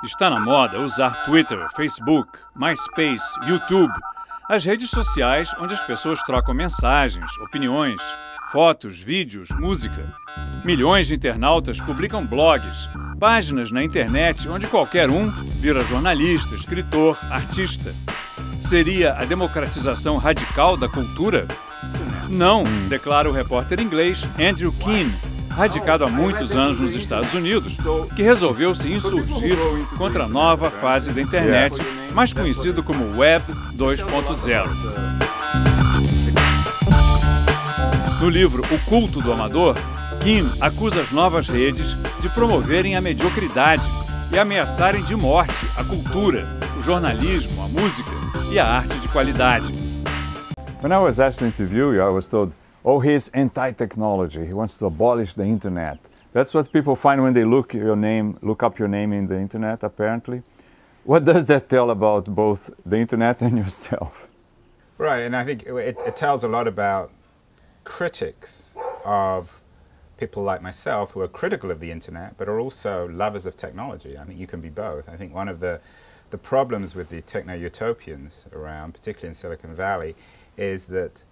Está na moda usar Twitter, Facebook, MySpace, YouTube, as redes sociais onde as pessoas trocam mensagens, opiniões, fotos, vídeos, música. Milhões de internautas publicam blogs, páginas na internet onde qualquer um vira jornalista, escritor, artista. Seria a democratização radical da cultura? Não, declara o repórter inglês Andrew Keane, radicado há muitos anos nos Estados Unidos, que resolveu se insurgir contra a nova fase da internet, mais conhecido como Web 2.0. No livro O Culto do Amador, Keane acusa as novas redes de promoverem a mediocridade e ameaçarem de morte a cultura, o jornalismo, a música e a arte de qualidade. When I was asked to interview you, I was told, oh, he's anti-technology. He wants to abolish the internet. That's what people find when they look up your name in the internet, apparently. What does that tell about both the internet and yourself? Right, and I think it tells a lot about critics of people like myself who are critical of the internet, but are also lovers of technology. I think you can be both. I think one of the problems with the techno-utopians around, particularly in Silicon Valley, is that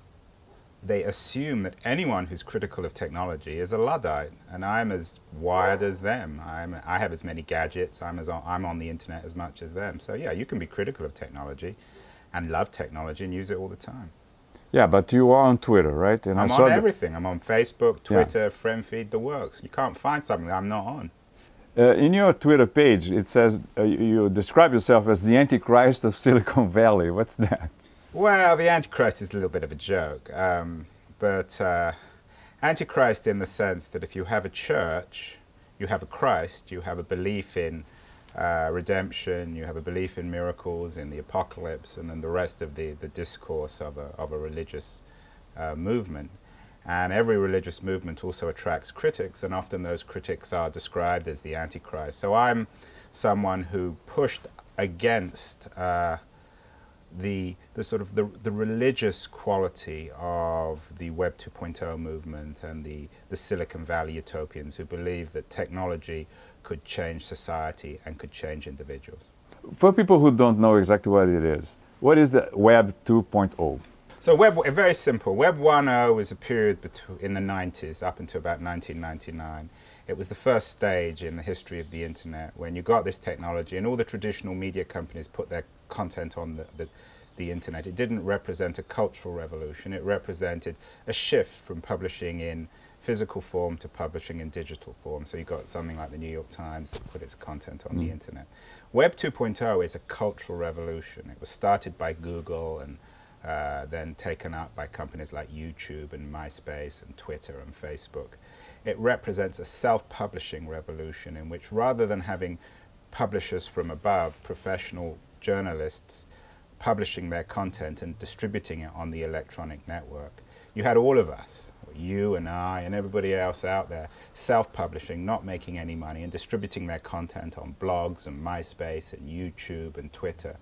they assume that anyone who's critical of technology is a Luddite, and I'm as wired as them. I have as many gadgets, I'm on the internet as much as them. So yeah, you can be critical of technology and love technology and use it all the time. Yeah, but you are on Twitter, right? And I'm on everything. I'm on Facebook, Twitter, friend feed, the works. You can't find something that I'm not on. In your Twitter page, it says you describe yourself as the Antichrist of Silicon Valley. What's that? Well, the Antichrist is a little bit of a joke, but Antichrist in the sense that if you have a church, you have a Christ, you have a belief in redemption, you have a belief in miracles, in the apocalypse, and then the rest of the discourse of a religious movement. And every religious movement also attracts critics, and often those critics are described as the Antichrist. So I'm someone who pushed against the religious quality of the Web 2.0 movement and the Silicon Valley utopians who believe that technology could change society and could change individuals. For people who don't know exactly what it is, what is the Web 2.0? So very simple. Web 1.0 was a period in the 90s up until about 1999. It was the first stage in the history of the internet when you got this technology and all the traditional media companies put their content on the internet. It didn't represent a cultural revolution. It represented a shift from publishing in physical form to publishing in digital form. So you got something like the New York Times that put its content on the internet. Web 2.0 is a cultural revolution. It was started by Google and then taken up by companies like YouTube and MySpace and Twitter and Facebook. It represents a self-publishing revolution in which rather than having publishers from above, professional journalists publishing their content and distributing it on the electronic network, you had all of us, you and I and everybody else out there, self-publishing, not making any money and distributing their content on blogs and MySpace and YouTube and Twitter.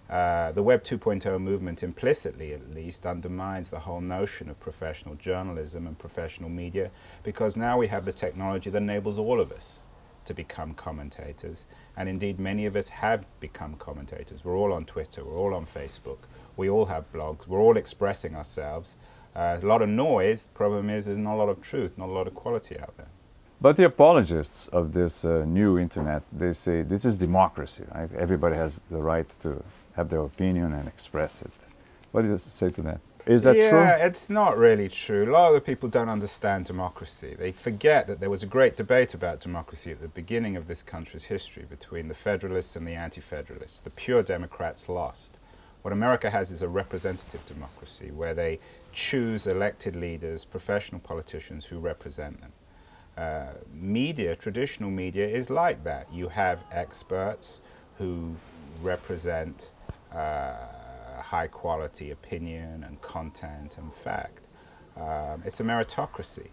The Web 2.0 movement, implicitly at least, undermines the whole notion of professional journalism and professional media, because now we have the technology that enables all of us to become commentators, and indeed many of us have become commentators. We're all on Twitter, we're all on Facebook, we all have blogs, we're all expressing ourselves. A lot of noise. The problem is there's not a lot of truth, not a lot of quality out there. But the apologists of this new internet, they say this is democracy, right? Everybody has the right to have their opinion and express it. What do you say to that? Is that true? Yeah, it's not really true. A lot of the people don't understand democracy. They forget that there was a great debate about democracy at the beginning of this country's history between the Federalists and the Anti-Federalists. The pure Democrats lost. What America has is a representative democracy where they choose elected leaders, professional politicians who represent them. Media, traditional media, is like that. You have experts who represent high quality opinion and content and fact. It's a meritocracy.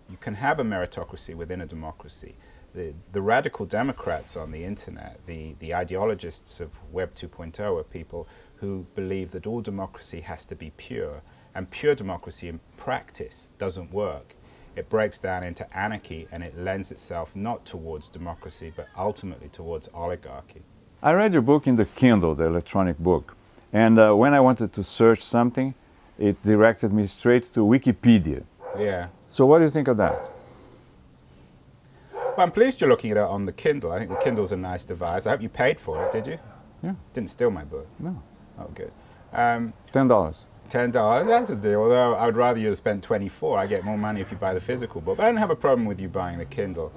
You can have a meritocracy within a democracy. The radical Democrats on the internet, the ideologists of Web 2.0 are people who believe that all democracy has to be pure, and pure democracy in practice doesn't work. it breaks down into anarchy, and it lends itself not towards democracy, but ultimately towards oligarchy. I read your book in the Kindle, the electronic book, and when I wanted to search something, it directed me straight to Wikipedia. Yeah. So what do you think of that? Well, I'm pleased you're looking at it on the Kindle. I think the Kindle's a nice device. I hope you paid for it, did you? Yeah. Didn't steal my book? No. Oh, good. $10. $10, that's a deal, although I would rather you have spent $24. I get more money if you buy the physical book. But I don't have a problem with you buying the Kindle.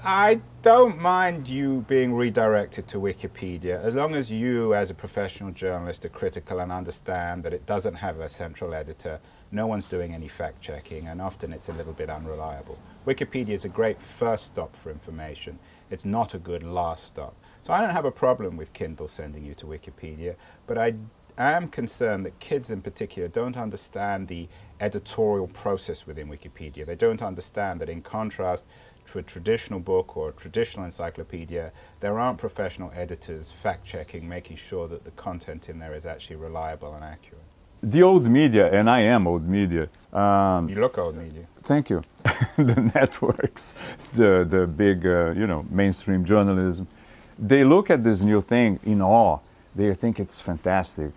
I don't mind you being redirected to Wikipedia, as long as you, as a professional journalist, are critical and understand that it doesn't have a central editor, no one's doing any fact-checking, and often it's a little bit unreliable. Wikipedia is a great first stop for information. It's not a good last stop. So I don't have a problem with Kindle sending you to Wikipedia, but I am concerned that kids in particular don't understand the editorial process within Wikipedia. They don't understand that in contrast to a traditional book or a traditional encyclopedia, there aren't professional editors fact-checking, making sure that the content in there is actually reliable and accurate. The old media, and I am old media. You look old media. Thank you. The networks, the big, you know, mainstream journalism, they look at this new thing in awe. They think it's fantastic.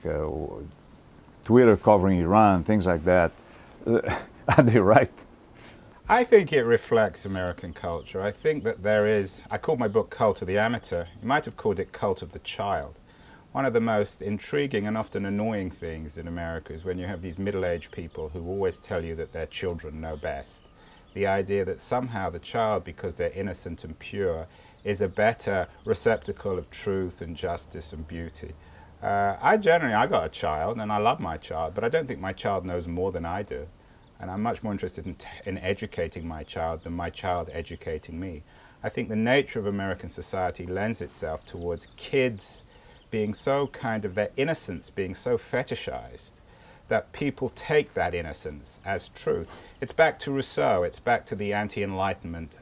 Twitter covering Iran, things like that. Are they right? I think it reflects American culture. I think that there is, I called my book Cult of the Amateur. You might have called it Cult of the Child. One of the most intriguing and often annoying things in America is when you have these middle-aged people who always tell you that their children know best. The idea that somehow the child, because they're innocent and pure, is a better receptacle of truth and justice and beauty. I got a child and I love my child, but I don't think my child knows more than I do. And I'm much more interested in educating my child than my child educating me. I think the nature of American society lends itself towards kids being so kind of, their innocence being so fetishized that people take that innocence as truth. It's back to Rousseau, it's back to the anti-enlightenment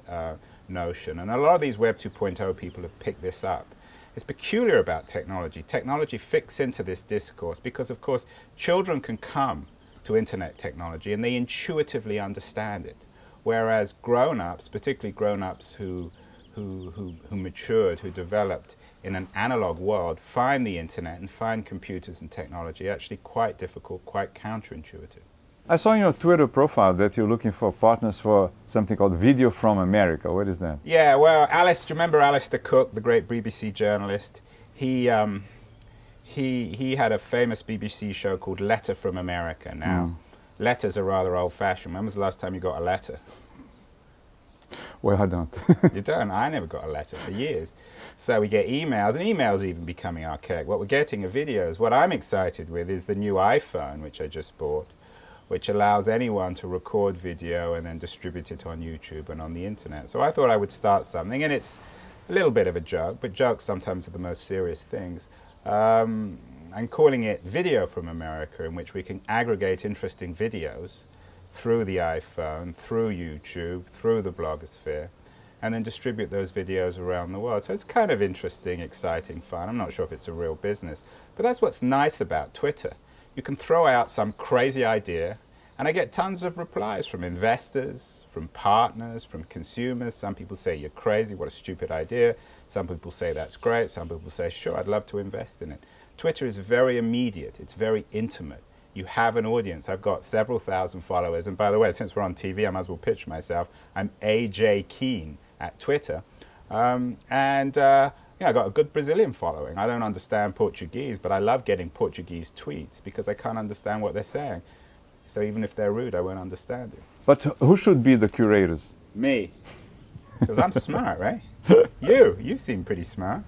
notion. And a lot of these Web 2.0 people have picked this up. It's peculiar about technology. Technology fits into this discourse because, of course, children can come to internet technology and they intuitively understand it. Whereas grown-ups, particularly grown-ups who matured, who developed in an analog world, find the internet and find computers and technology actually quite difficult, quite counterintuitive. I saw in your Twitter profile that you're looking for partners for something called Video from America. What is that? Yeah, well, Alice, do you remember Alistair Cook, the great BBC journalist? He had a famous BBC show called Letter from America. Now, letters are rather old-fashioned. When was the last time you got a letter? Well, I don't. You don't? I never got a letter for years. So we get emails, and emails are even becoming archaic. What we're getting are videos. What I'm excited with is the new iPhone, which I just bought, which allows anyone to record video and then distribute it on YouTube and on the internet. So I thought I would start something, and it's a little bit of a joke, but jokes sometimes are the most serious things. I'm calling it Video from America, in which we can aggregate interesting videos through the iPhone, through YouTube, through the blogosphere, and then distribute those videos around the world. So it's kind of interesting, exciting, fun. I'm not sure if it's a real business, but that's what's nice about Twitter. You can throw out some crazy idea, and I get tons of replies from investors, from partners, from consumers. Some people say, you're crazy, what a stupid idea. Some people say, that's great. Some people say, sure, I'd love to invest in it. Twitter is very immediate. It's very intimate. You have an audience. I've got several thousand followers. And by the way, since we're on TV, I might as well pitch myself. I'm AJ Keen at Twitter. Yeah, I got a good Brazilian following. I don't understand Portuguese, but I love getting Portuguese tweets because I can't understand what they're saying. So even if they're rude, I won't understand it. But who should be the curators? Me. Because I'm smart, right? You seem pretty smart.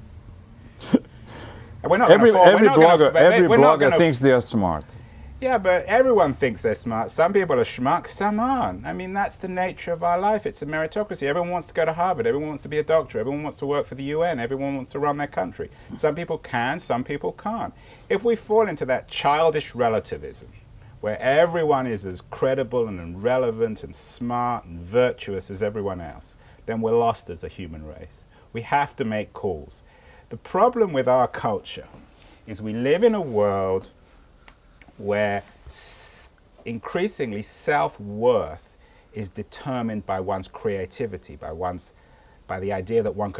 We're not every blogger thinks they are smart. Yeah, but everyone thinks they're smart. Some people are schmucks, some aren't. I mean, that's the nature of our life. It's a meritocracy. Everyone wants to go to Harvard. Everyone wants to be a doctor. Everyone wants to work for the UN. Everyone wants to run their country. Some people can, some people can't. If we fall into that childish relativism, where everyone is as credible and relevant and smart and virtuous as everyone else, then we're lost as a human race. We have to make calls. The problem with our culture is we live in a world where increasingly self-worth is determined by one's creativity, by the idea that one